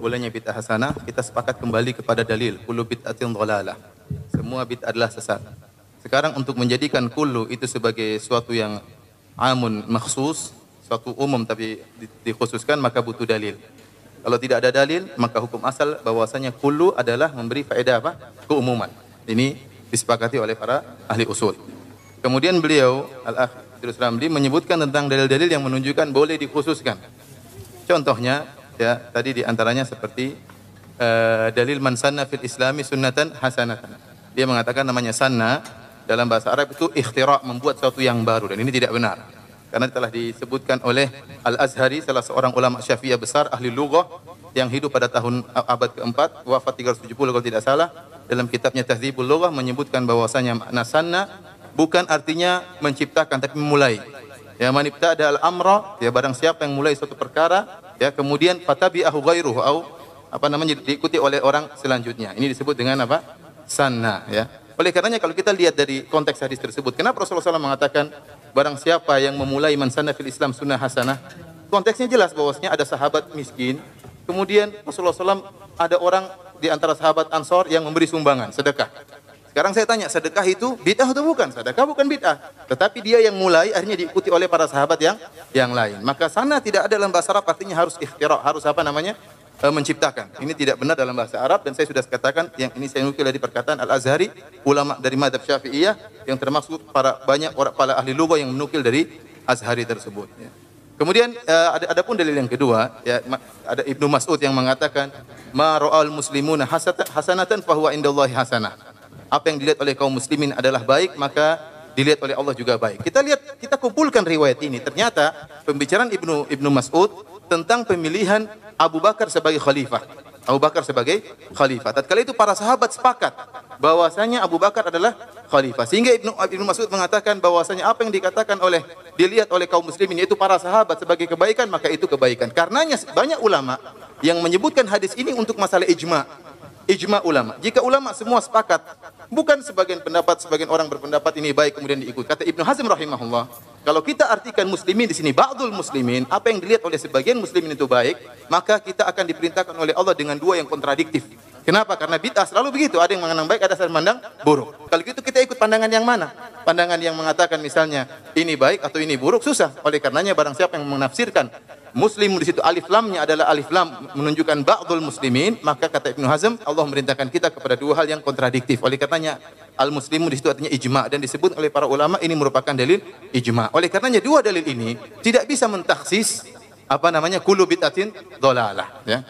bolehnya bid'ah hasanah, kita sepakat kembali kepada dalil kullu bid'atin dhalalah. Semua bid'ah adalah sesat. Sekarang untuk menjadikan kullu itu sebagai suatu yang amun makhsus, suatu umum tapi dikhususkan, maka butuh dalil. Kalau tidak ada dalil, maka hukum asal bahwasanya kullu adalah memberi faedah apa? Keumuman. Ini disepakati oleh para ahli usul. Kemudian beliau Al-Akh Idrus Ramli menyebutkan tentang dalil-dalil yang menunjukkan boleh dikhususkan. Contohnya, ya tadi diantaranya seperti dalil man sanna fil islami sunnatan hasanatan. Dia mengatakan namanya sanna dalam bahasa Arab itu ikhtira', membuat sesuatu yang baru, dan ini tidak benar. Karena telah disebutkan oleh Al-Azhari, salah seorang ulama Syafi'iyah besar, ahli lughah, yang hidup pada tahun abad keempat, wafat 370 kalau tidak salah, dalam kitabnya Tahdzibul Lughah menyebutkan bahwasanya makna sanna bukan artinya menciptakan, tapi memulai. Ya, man ibtada al-amra, ya barang siapa yang mulai suatu perkara, ya kemudian fatabi'ahu ghairuhu, atau diikuti oleh orang selanjutnya. Ini disebut dengan apa? Sanna, ya. Oleh karenanya kalau kita lihat dari konteks hadis tersebut, kenapa Rasulullah SAW mengatakan barang siapa yang memulai man sanna fil Islam sunnah hasanah? Konteksnya jelas bahwasanya ada sahabat miskin, kemudian Rasulullah SAW ada orang di antara sahabat Ansor yang memberi sumbangan, sedekah. Sekarang saya tanya, sedekah itu bid'ah atau bukan? Sedekah bukan bid'ah, tetapi dia yang mulai akhirnya diikuti oleh para sahabat yang lain. Maka sana tidak ada dalam bahasa Arab artinya harus ikhtira', harus apa namanya? Menciptakan. Ini tidak benar dalam bahasa Arab, dan saya sudah katakan yang ini saya nukil dari perkataan Al-Azhari, ulama dari mazhab Syafi'iyah yang termasuk banyak orang para ahli lughah yang menukil dari Azhari tersebut, ya. Kemudian ada pun dalil yang kedua, ya, ada Ibnu Mas'ud yang mengatakan ma ra'al muslimuna hasanatan fahuwa indallahi hasanah. Apa yang dilihat oleh kaum muslimin adalah baik, maka dilihat oleh Allah juga baik. Kita kumpulkan riwayat ini. Ternyata pembicaraan Ibnu Mas'ud tentang pemilihan Abu Bakar sebagai khalifah. Abu Bakar sebagai khalifah. Tatkala itu para sahabat sepakat bahwasanya Abu Bakar adalah khalifah. Sehingga Ibnu Mas'ud mengatakan bahwasanya apa yang dikatakan dilihat oleh kaum muslimin yaitu para sahabat sebagai kebaikan, maka itu kebaikan. Karenanya banyak ulama yang menyebutkan hadis ini untuk masalah ijma'. Ijma' ulama. Jika ulama semua sepakat, bukan sebagian orang berpendapat ini baik kemudian diikut. Kata Ibnu Hazm rahimahullah, kalau kita artikan muslimin di sini ba'dul muslimin, apa yang dilihat oleh sebagian muslimin itu baik, maka kita akan diperintahkan oleh Allah dengan dua yang kontradiktif. Kenapa? Karena bid'ah selalu begitu, ada yang memandang baik, ada yang memandang buruk. Kalau gitu kita ikut pandangan yang mana? Pandangan yang mengatakan misalnya ini baik atau ini buruk, susah. Oleh karenanya barang siapa yang menafsirkan muslim di situ alif lamnya adalah alif lam menunjukkan ba'dul muslimin, maka kata Ibnu Hazm Allah memerintahkan kita kepada dua hal yang kontradiktif. Oleh karenanya al muslimu di situ artinya ijma', dan disebut oleh para ulama ini merupakan dalil ijma'. Oleh karenanya dua dalil ini tidak bisa mentaksis kullu bid'atin dhalalah, ya.